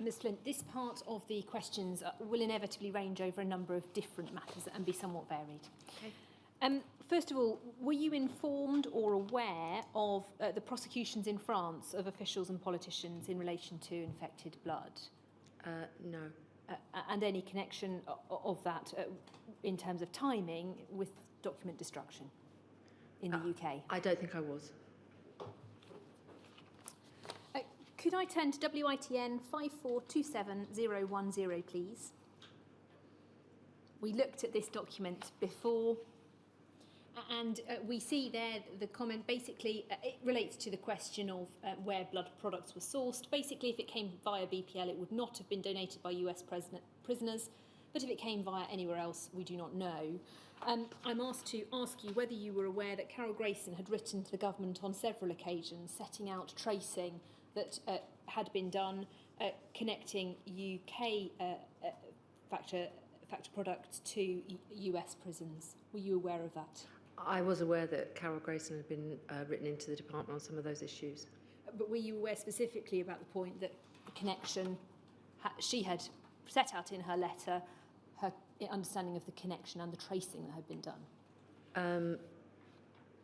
Ms Flint, this part of the questions will inevitably range over a number of different matters and be somewhat varied. Okay. First of all, were you informed or aware of the prosecutions in France of officials and politicians in relation to infected blood? No. And any connection of that in terms of timing with document destruction in the UK? I don't think I was. Could I turn to WITN 5427010, please? We looked at this document before, and we see there the comment basically it relates to the question of where blood products were sourced. Basically, if it came via BPL, it would not have been donated by US prisoners, but if it came via anywhere else, we do not know. I'm asked to ask you whether you were aware that Carol Grayson had written to the government on several occasions setting out tracing that had been done connecting UK factor products to US prisons. Were you aware of that? I was aware that Carol Grayson had been written into the department on some of those issues. But were you aware specifically about the point that the connection, she had set out in her letter her understanding of the connection and the tracing that had been done?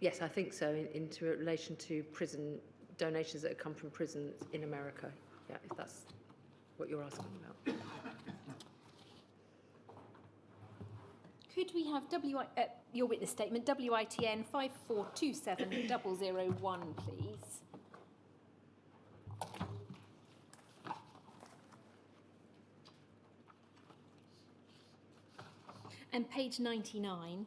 Yes, I think so, in relation to prison donations that have come from prisons in America. Yeah, if that's what you're asking about. Could we have your witness statement, WITN 5427001, please? And page 99.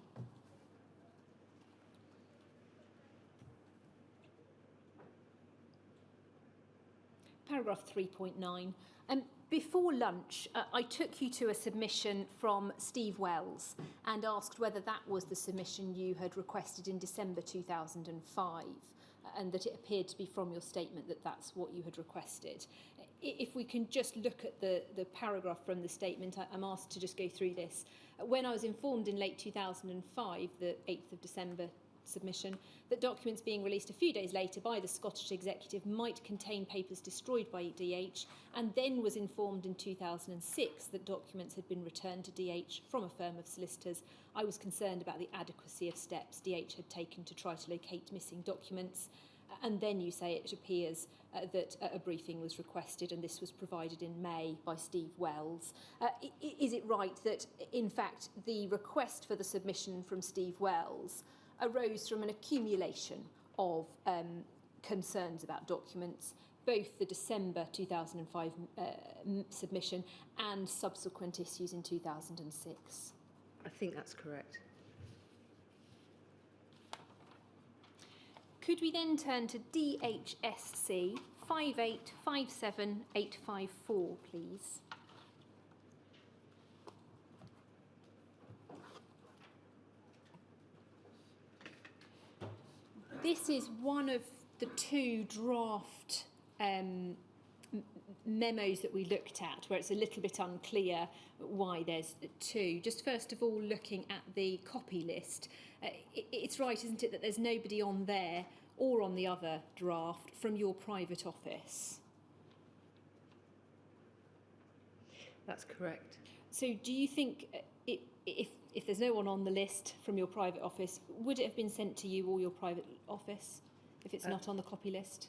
Paragraph 3.9. Before lunch, I took you to a submission from Steve Wells and asked whether that was the submission you had requested in December 2005, and that it appeared to be from your statement that that's what you had requested. If we can just look at the paragraph from the statement, I'm asked to just go through this. When I was informed in late 2005, the 8th of December submission, that documents being released a few days later by the Scottish Executive might contain papers destroyed by DH, and then was informed in 2006 that documents had been returned to DH from a firm of solicitors, I was concerned about the adequacy of steps DH had taken to try to locate missing documents. And then you say it appears that a briefing was requested, and this was provided in May by Steve Wells. Is it right that, in fact, the request for the submission from Steve Wells arose from an accumulation of concerns about documents, both the December 2005 submission and subsequent issues in 2006? I think that's correct. Could we then turn to DHSC 5857854, please? This is one of the two draft memos that we looked at, where it's a little bit unclear why there's two. Just first of all, looking at the copy list, it's right, isn't it, that there's nobody on there or on the other draft from your private office? That's correct. So do you think if there's no one on the list from your private office, would it have been sent to you or your private office if it's not on the copy list?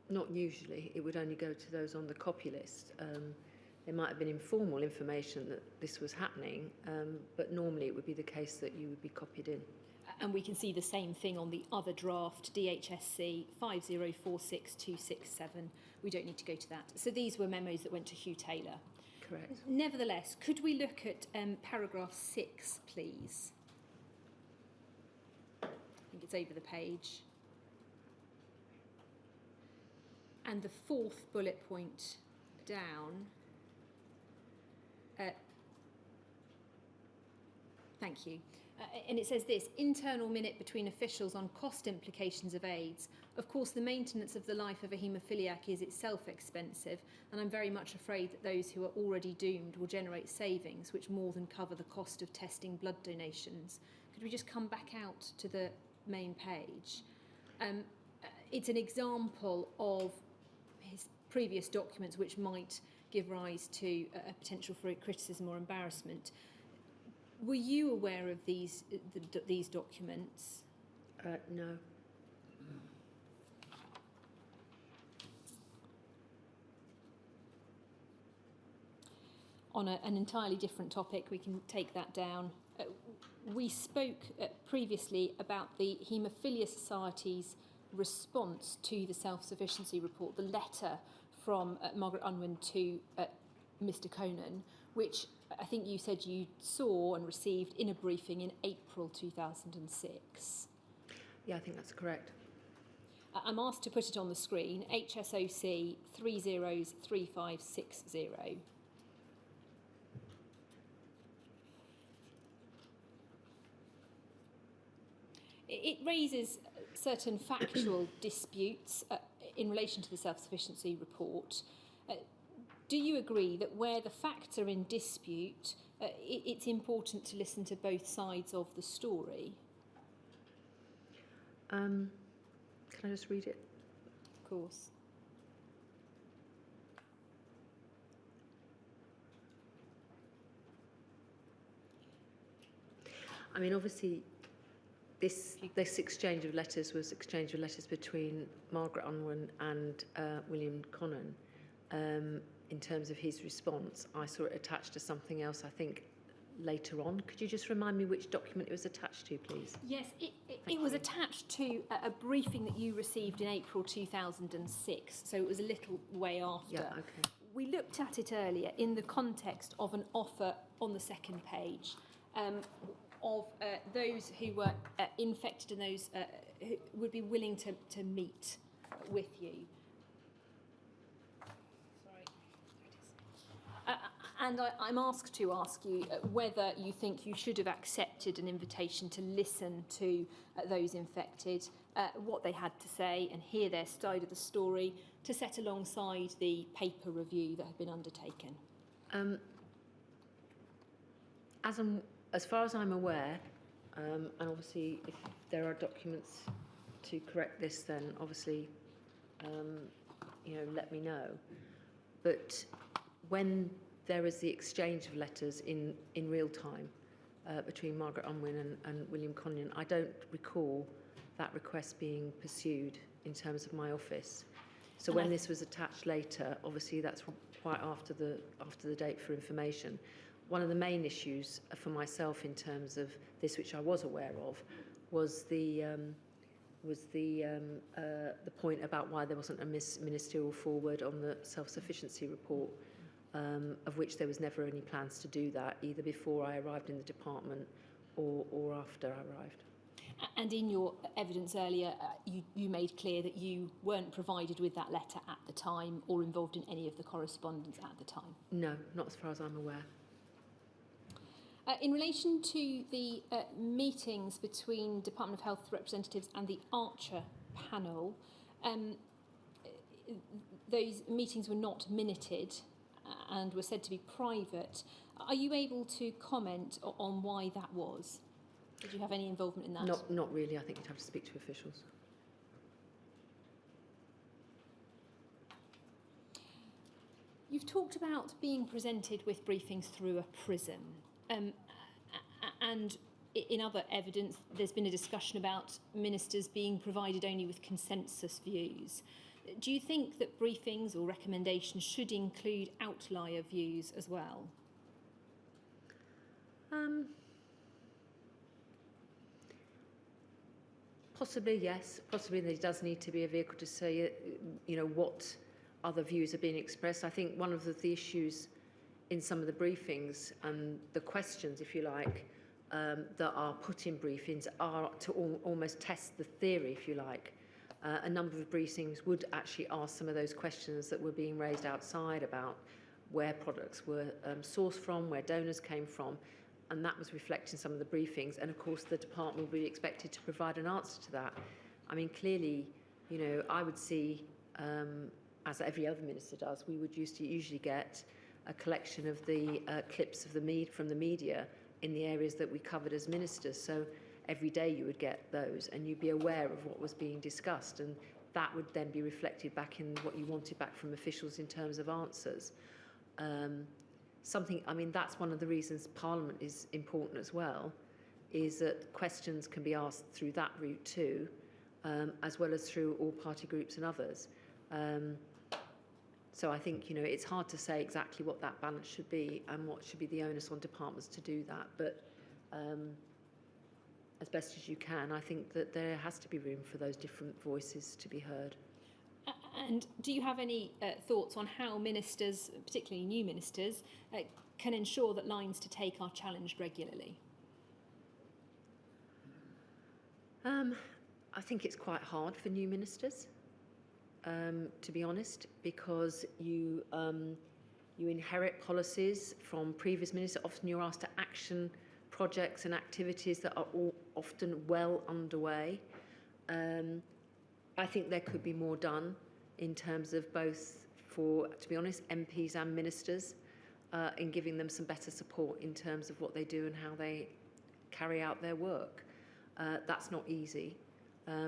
Not usually. It would only go to those on the copy list. There might have been informal information that this was happening, but normally it would be the case that you would be copied in. And we can see the same thing on the other draft, DHSC 5046267. We don't need to go to that. So these were memos that went to Hugh Taylor. Correct. Nevertheless, could we look at paragraph 6, please? I think it's over the page. And the fourth bullet point down. Thank you. And it says this: internal minute between officials on cost implications of AIDS. Of course, the maintenance of the life of a haemophiliac is itself expensive, and I'm very much afraid that those who are already doomed will generate savings which more than cover the cost of testing blood donations. Could we just come back out to the main page? It's an example of his previous documents which might give rise to a potential for criticism or embarrassment. Were you aware of these documents? No. On an entirely different topic, we can take that down. We spoke previously about the Haemophilia Society's response to the self-sufficiency report, the letter from Margaret Unwin to Mr. Conan, which I think you said you saw and received in a briefing in April 2006. Yeah, I think that's correct. I'm asked to put it on the screen, HSOC 303560. It raises certain factual disputes in relation to the self-sufficiency report. Do you agree that where the facts are in dispute, it's important to listen to both sides of the story? Can I just read it? Of course. I mean, obviously, this exchange of letters was exchange of letters between Margaret Unwin and William Conan. In terms of his response, I saw it attached to something else, I think, later on. Could you just remind me which document it was attached to, please? Yes, it was attached to a briefing that you received in April 2006, so it was a little way after. Yeah, okay. We looked at it earlier in the context of an offer on the second page of those who were infected and those who would be willing to meet with you. Sorry, there it is. And I'm asked to ask you whether you think you should have accepted an invitation to listen to those infected, what they had to say and hear their side of the story, to set alongside the paper review that had been undertaken. As far as I'm aware, and obviously if there are documents to correct this, then obviously, let me know. But when there is the exchange of letters in real time between Margaret Unwin and William Conan, I don't recall that request being pursued in terms of my office. So when this was attached later, obviously that's quite after the date for information. One of the main issues for myself in terms of this, which I was aware of, was the point about why there wasn't a ministerial forward on the self-sufficiency report, of which there was never any plans to do that, either before I arrived in the department or after I arrived. And in your evidence earlier, you made clear that you weren't provided with that letter at the time or involved in any of the correspondence at the time? No, not as far as I'm aware. In relation to the meetings between Department of Health representatives and the Archer panel, those meetings were not minuted and were said to be private. Are you able to comment on why that was? Did you have any involvement in that? Not really. I think you'd have to speak to officials. You've talked about being presented with briefings through a prism. And in other evidence, there's been a discussion about ministers being provided only with consensus views. Do you think that briefings or recommendations should include outlier views as well? Possibly, yes. Possibly there does need to be a vehicle to say, what other views are being expressed. I think one of the issues in some of the briefings and the questions, if you like, that are put in briefings are to almost test the theory, if you like. A number of briefings would actually ask some of those questions that were being raised outside about where products were sourced from, where donors came from, and that was reflected in some of the briefings. And of course, the department will be expected to provide an answer to that. I mean, clearly, I would see, as every other minister does, we would usually get a collection of the clips of from the media in the areas that we covered as ministers. So every day you would get those and you'd be aware of what was being discussed, and that would then be reflected back in what you wanted back from officials in terms of answers. That's one of the reasons Parliament is important as well, is that questions can be asked through that route too, as well as through all party groups and others. So I think, it's hard to say exactly what that balance should be and what should be the onus on departments to do that. But as best as you can, I think that there has to be room for those different voices to be heard. And do you have any thoughts on how ministers, particularly new ministers, can ensure that lines to take are challenged regularly? I think it's quite hard for new ministers, to be honest, because you inherit policies from previous ministers. Often you're asked to action projects and activities that are all often well underway. I think there could be more done in terms of both for, to be honest, MPs and ministers, in giving them some better support in terms of what they do and how they carry out their work. That's not easy,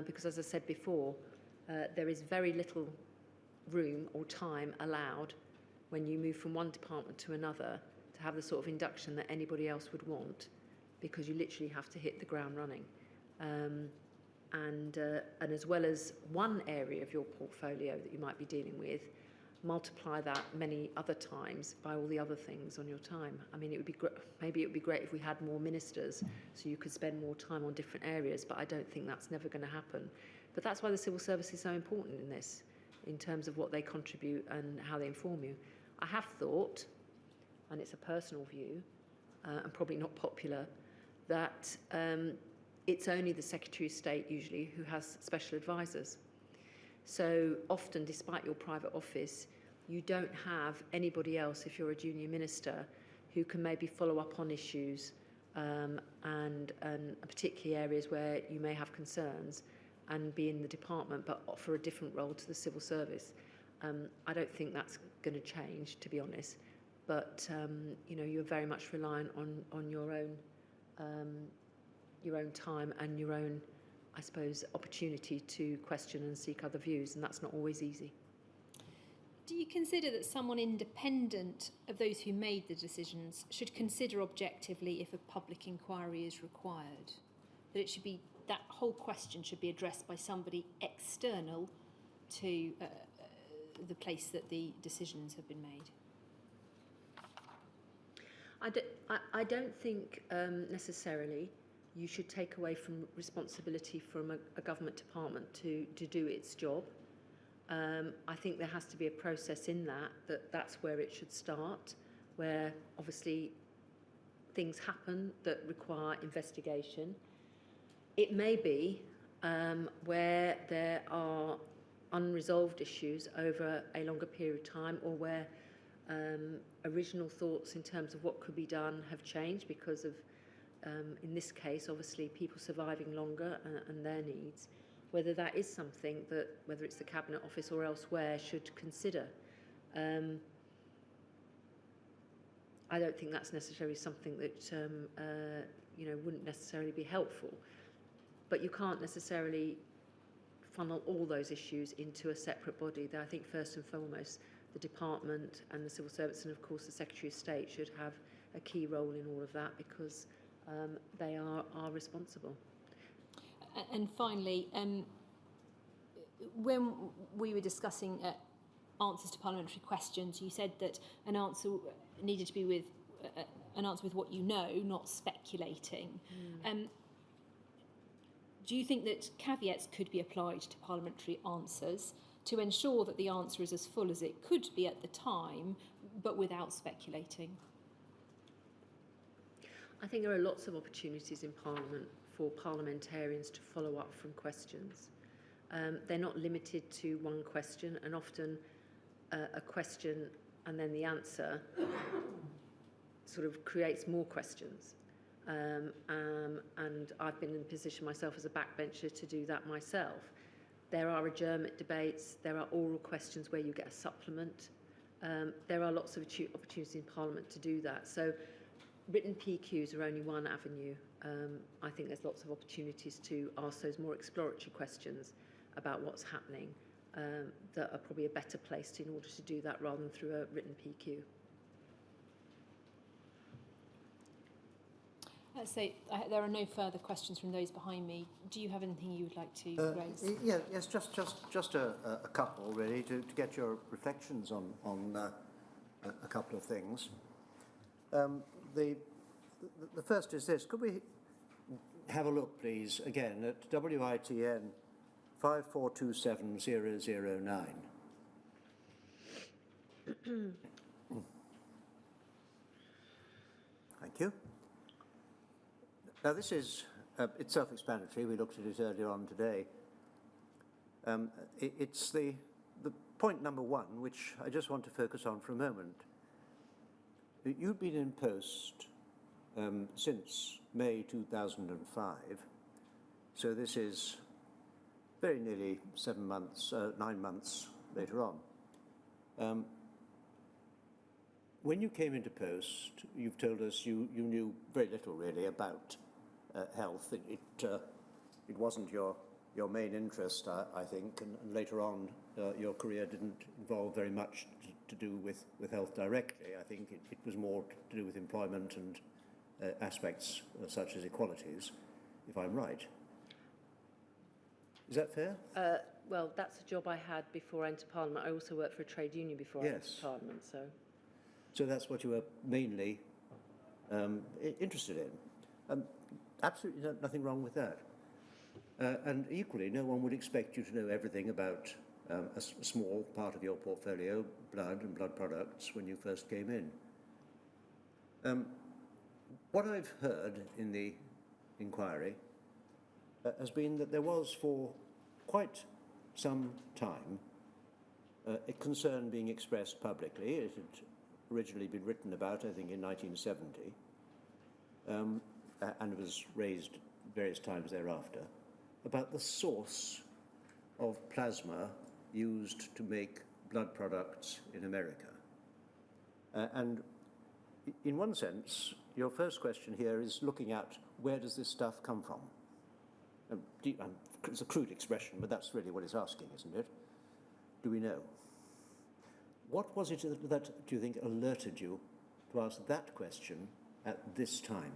because as I said before, there is very little room or time allowed when you move from one department to another to have the sort of induction that anybody else would want, because you literally have to hit the ground running. And as well as one area of your portfolio that you might be dealing with, multiply that many other times by all the other things on your time. I mean, maybe it would be great if we had more ministers so you could spend more time on different areas, but I don't think that's never going to happen. But that's why the civil service is so important in this, in terms of what they contribute and how they inform you. I have thought, and it's a personal view, and probably not popular, that it's only the Secretary of State usually who has special advisors. So often, despite your private office, you don't have anybody else, if you're a junior minister, who can maybe follow up on issues and particularly areas where you may have concerns and be in the department but offer a different role to the civil service. I don't think that's going to change, to be honest, but you're very much reliant on your own time and your own, I suppose, opportunity to question and seek other views, and that's not always easy. Do you consider that someone independent of those who made the decisions should consider objectively if a public inquiry is required? That whole question should be addressed by somebody external to the place that the decisions have been made? I don't think necessarily you should take away from responsibility from a government department to do its job. I think there has to be a process in that's where it should start, where obviously things happen that require investigation. It may be where there are unresolved issues over a longer period of time, or where original thoughts in terms of what could be done have changed because of, in this case, obviously people surviving longer and their needs, whether that is something that, whether it's the Cabinet Office or elsewhere, should consider. I don't think that's necessarily something that wouldn't necessarily be helpful, but you can't necessarily funnel all those issues into a separate body. I think first and foremost the department and the civil service, and of course the Secretary of State, should have a key role in all of that, because they are responsible. And finally, when we were discussing answers to parliamentary questions, you said that an answer needed to be with what you know, not speculating. Do you think that caveats could be applied to parliamentary answers to ensure that the answer is as full as it could be at the time, but without speculating? I think there are lots of opportunities in Parliament for parliamentarians to follow up from questions. They're not limited to one question, and often a question and then the answer sort of creates more questions. And I've been in a position myself as a backbencher to do that myself. There are adjournment debates, there are oral questions where you get a supplement. There are lots of opportunities in Parliament to do that. So written PQs are only one avenue. I think there's lots of opportunities to ask those more exploratory questions about what's happening that are probably a better placed in order to do that rather than through a written PQ. There are no further questions from those behind me. Do you have anything you would like to raise? Yes, just a couple really to get your reflections on a couple of things. The first is this: could we have a look, please, again at WITN 5427009? Thank you. Now this is, it's self-explanatory, we looked at it earlier on today. It's the point number one, which I just want to focus on for a moment. You've been in post since May 2005, so this is very nearly 9 months later on. When you came into post, you've told us you knew very little really about health. It wasn't your main interest, I think, and later on your career didn't involve very much to do with health directly. I think it was more to do with employment and aspects such as equalities, if I'm right. Is that fair? Well, that's a job I had before I entered Parliament. I also worked for a trade union before I entered Parliament, so... So that's what you were mainly interested in. Absolutely nothing wrong with that. And equally, no one would expect you to know everything about a small part of your portfolio, blood and blood products, when you first came in. What I've heard in the inquiry has been that there was for quite some time a concern being expressed publicly. It had originally been written about, I think, in 1970, and was raised various times thereafter, about the source of plasma used to make blood products in America. And in one sense, your first question here is looking at where does this stuff come from? It's a crude expression, but that's really what it's asking, isn't it? Do we know? What was it that do you think alerted you to ask that question at this time?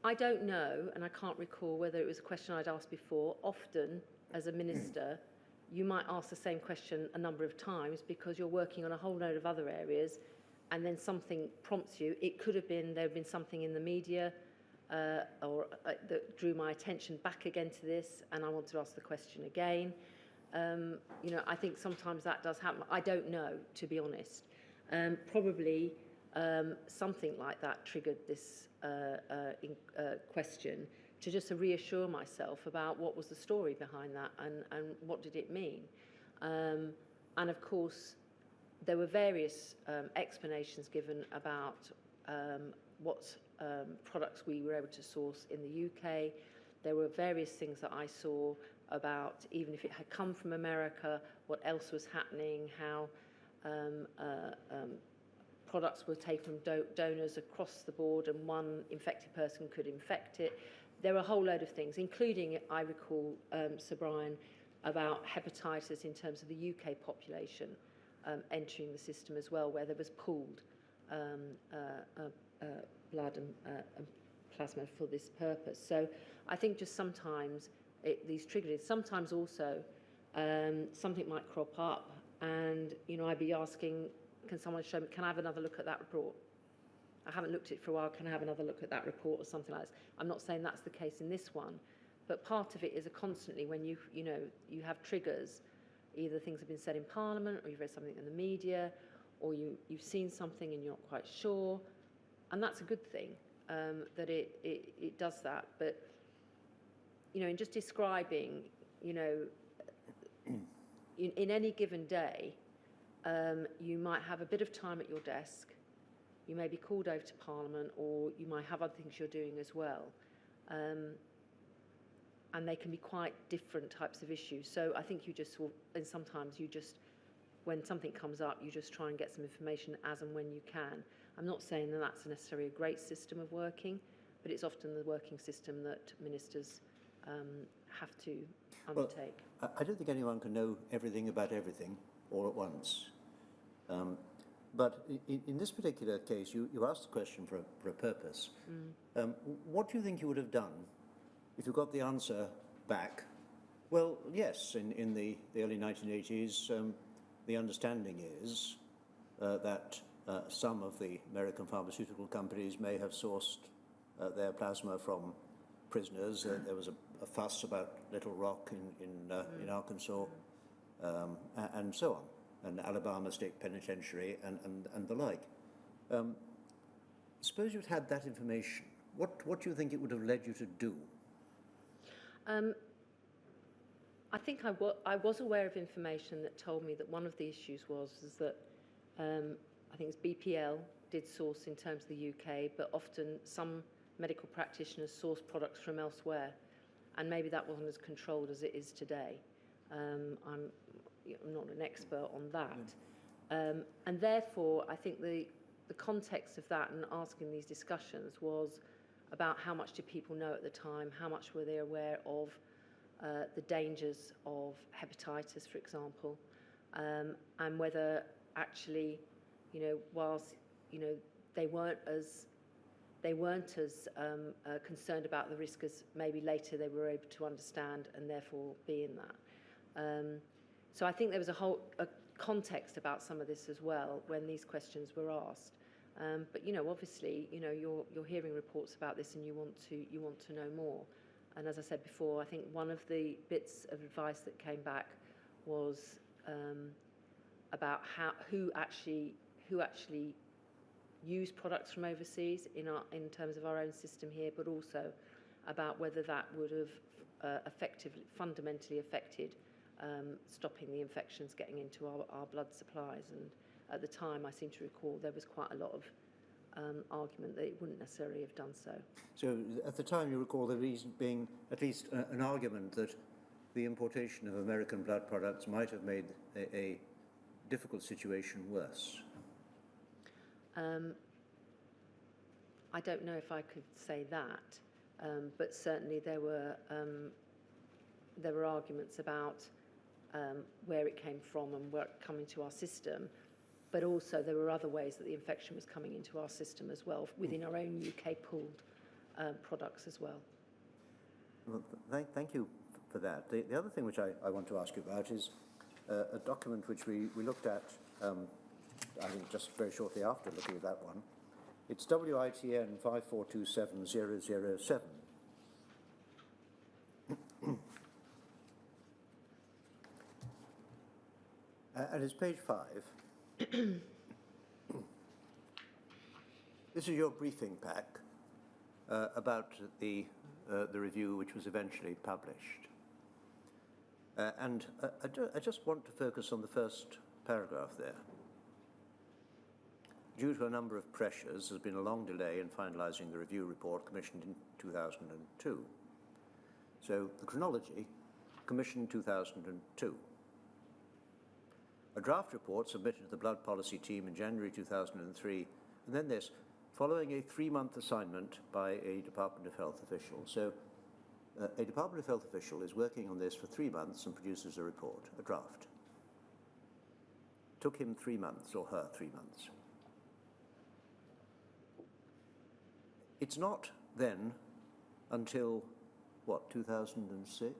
I don't know, and I can't recall whether it was a question I'd asked before. Often, as a minister, you might ask the same question a number of times because you're working on a whole load of other areas, and then something prompts you. It could have been there had been something in the media that drew my attention back again to this, and I want to ask the question again. I think sometimes that does happen. I don't know, to be honest. Probably something like that triggered this question to just to reassure myself about what was the story behind that and what did it mean. And of course, there were various explanations given about what products we were able to source in the UK. There were various things that I saw about, even if it had come from America, what else was happening, how products were taken from donors across the board and one infected person could infect it. There were a whole load of things, including, I recall, Sir Brian, about hepatitis in terms of the UK population entering the system as well, where there was pooled blood and plasma for this purpose. So I think just sometimes these triggered it. Sometimes also something might crop up and, I'd be asking, can someone show me, can I have another look at that report? I haven't looked at it for a while, can I have another look at that report or something like this? I'm not saying that's the case in this one, but part of it is constantly when you have triggers, either things have been said in Parliament or you've read something in the media or you've seen something and you're not quite sure, and that's a good thing that it does that. But in just describing, in any given day, you might have a bit of time at your desk, you may be called over to Parliament, or you might have other things you're doing as well. And they can be quite different types of issues. So I think and sometimes when something comes up, you just try and get some information as and when you can. I'm not saying that that's necessarily a great system of working, but it's often the working system that ministers have to undertake. Well, I don't think anyone can know everything about everything all at once. But in this particular case, you asked the question for a purpose. What do you think you would have done if you got the answer back? Well, yes, in the early 1980s, the understanding is that some of the American pharmaceutical companies may have sourced their plasma from prisoners. There was a fuss about Little Rock in Arkansas, and so on, and Alabama State Penitentiary, and the like. Suppose you'd had that information. What do you think it would have led you to do? I think I was aware of information that told me that one of the issues was that I think it's BPL did source in terms of the UK, but often some medical practitioners source products from elsewhere, and maybe that wasn't as controlled as it is today. I'm not an expert on that. And therefore, I think the context of that and asking these discussions was about how much did people know at the time, how much were they aware of the dangers of hepatitis, for example, and whether actually, whilst they weren't as concerned about the risk as maybe later they were able to understand and therefore be in that. So I think there was a context about some of this as well when these questions were asked. But obviously, you're hearing reports about this and you want to know more. And as I said before, I think one of the bits of advice that came back was about who actually use products from overseas in terms of our own system here, but also about whether that would have fundamentally affected stopping the infections getting into our blood supplies. And at the time, I seem to recall there was quite a lot of argument that it wouldn't necessarily have done so. So at the time, you recall the reason being at least an argument that the importation of American blood products might have made a difficult situation worse. I don't know if I could say that, but certainly there were arguments about where it came from and where it came into our system, but also there were other ways that the infection was coming into our system as well, within our own UK pooled products as well. Well, thank you for that. The other thing which I want to ask you about is a document which we looked at, I think just very shortly after looking at that one. It's WITN 5427007. And it's page 5. This is your briefing pack about the review which was eventually published. And I just want to focus on the first paragraph there. Due to a number of pressures, there's been a long delay in finalising the review report commissioned in 2002. So the chronology, commissioned 2002. A draft report submitted to the blood policy team in January 2003, and then this, following a 3-month assignment by a Department of Health official. So a Department of Health official is working on this for 3 months and produces a report, a draft. Took him 3 months, or her 3 months. It's not then until, 2006,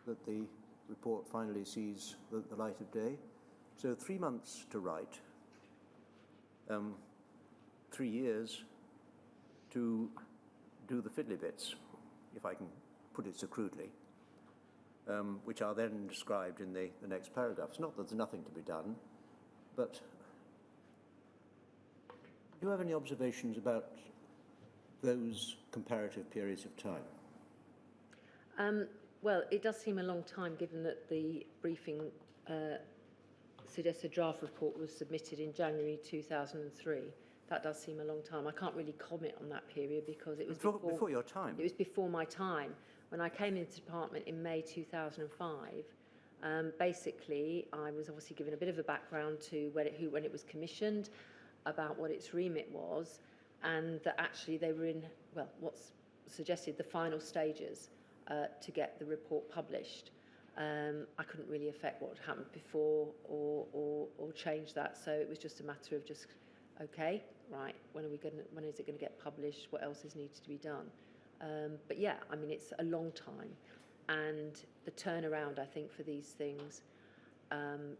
that the report finally sees the light of day. So 3 months to write, 3 years to do the fiddly bits, if I can put it so crudely, which are then described in the next paragraph. It's not that there's nothing to be done, but do you have any observations about those comparative periods of time? Well, it does seem a long time, given that the briefing suggests a draft report was submitted in January 2003. That does seem a long time. I can't really comment on that period because it was before your time. It was before my time. When I came into the department in May 2005, basically I was obviously given a bit of a background to when it was commissioned, about what its remit was, and that actually they were in, what's suggested, the final stages to get the report published. I couldn't really affect what had happened before or change that. So it was just a matter of just, okay, right, when is it going to get published? What else is needed to be done? But yeah, I mean, it's a long time. And the turnaround, I think, for these things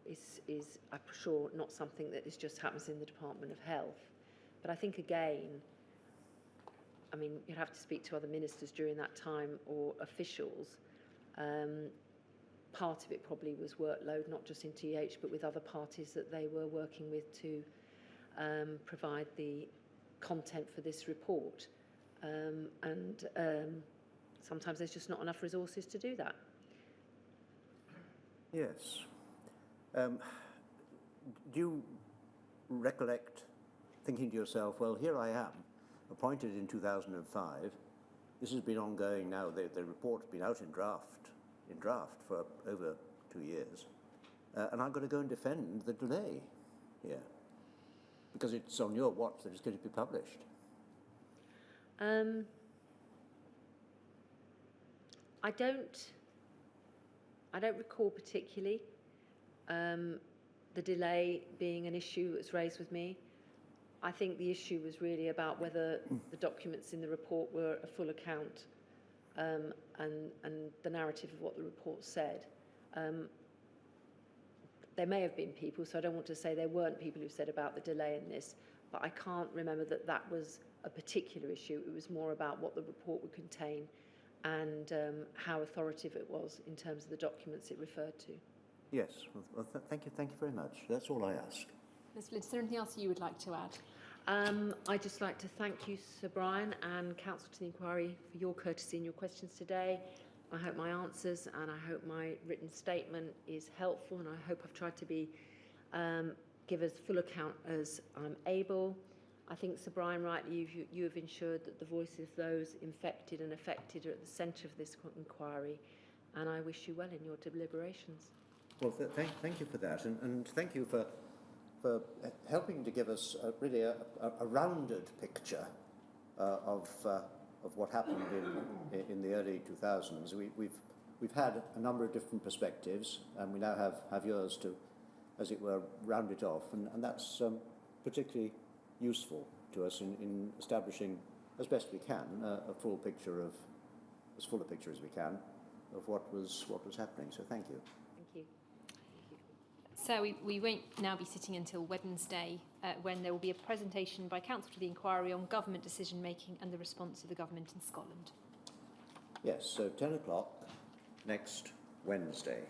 is I'm sure, not something that just happens in the Department of Health. But I think, again, I mean, you'd have to speak to other ministers during that time or officials. Part of it probably was workload, not just in TH, but with other parties that they were working with to provide the content for this report. Sometimes there's just not enough resources to do that. Yes. Do you recollect thinking to yourself, well, here I am, appointed in 2005. This has been ongoing now. The report's been out in draft for over 2 years. And I'm going to go and defend the delay here because it's on your watch that it's going to be published. I don't recall particularly the delay being an issue that was raised with me. I think the issue was really about whether the documents in the report were a full account and the narrative of what the report said. There may have been people, so I don't want to say there weren't people who said about the delay in this, but I can't remember that was a particular issue. It was more about what the report would contain and how authoritative it was in terms of the documents it referred to. Yes, well, thank you very much. That's all I ask. Ms. Flint, is there anything else you would like to add? I'd just like to thank you, Sir Brian, and Council to the Inquiry for your courtesy in your questions today. I hope my answers and I hope my written statement is helpful, and I hope I've tried to be give as full account as I'm able. I think, Sir Brian, rightly, you have ensured that the voices of those infected and affected are at the centre of this inquiry, and I wish you well in your deliberations. Well, thank you for that, and thank you for helping to give us really a rounded picture of what happened in the early 2000s. We've had a number of different perspectives, and we now have yours to, as it were, round it off, and that's particularly useful to us in establishing, as best we can, a full picture of, as full a picture as we can, of what was happening. So thank you. Thank you. So we won't now be sitting until Wednesday, when there will be a presentation by Council to the Inquiry on government decision making and the response of the government in Scotland. Yes, so 10 o'clock next Wednesday.